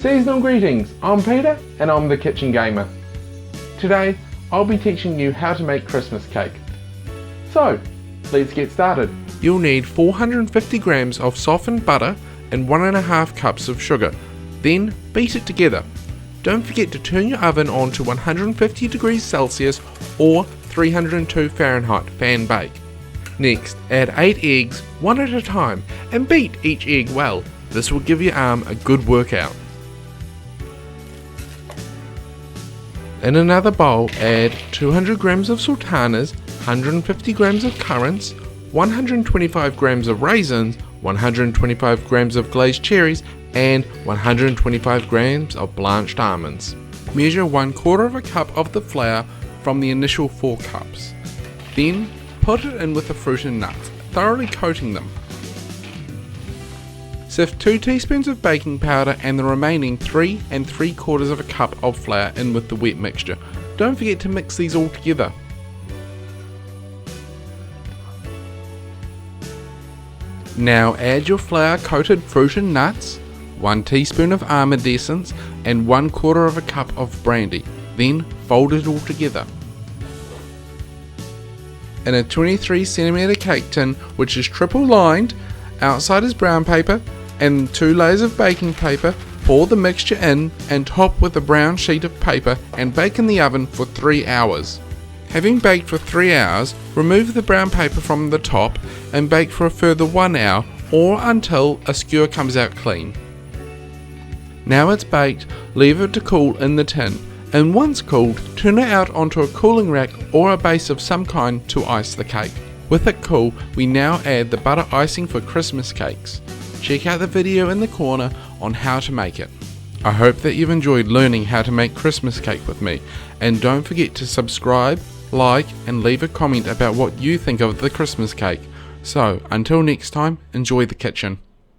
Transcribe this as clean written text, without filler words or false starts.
Seasonal greetings, I'm Peter and I'm the Kitchen Gamer. Today I'll be teaching you how to make Christmas cake. So let's get started. You'll need 450 grams of softened butter and 1.5 cups of sugar. Then beat it together. Don't forget to turn your oven on to 150 degrees Celsius or 302 Fahrenheit fan bake. Next, add 8 eggs, one at a time, and beat each egg well. This will give your arm a good workout. In another bowl, add 200 grams of sultanas, 150 grams of currants, 125 grams of raisins, 125 grams of glazed cherries, and 125 grams of blanched almonds. Measure 1/4 cup of the flour from the initial 4 cups. Then put it in with the fruit and nuts, thoroughly coating them. Sift 2 teaspoons of baking powder and the remaining 3 3/4 cup of flour in with the wet mixture. Don't forget to mix these all together. Now add your flour coated fruit and nuts, 1 teaspoon of Almond Essence and 1/4 cup of brandy. Then fold it all together. In a 23cm cake tin, which is triple lined, outside is brown paper, and 2 layers of baking paper, pour the mixture in and top with a brown sheet of paper and bake in the oven for 3 hours. Having baked for 3 hours, remove the brown paper from the top and bake for a further 1 hour or until a skewer comes out clean. Now it's baked, leave it to cool in the tin, and once cooled, turn it out onto a cooling rack or a base of some kind to ice the cake. With it cool, we now add the butter icing for Christmas cakes. Check out the video in the corner on how to make it. I hope that you've enjoyed learning how to make Christmas cake with me, and don't forget to subscribe, like and leave a comment about what you think of the Christmas cake. So until next time, enjoy the kitchen.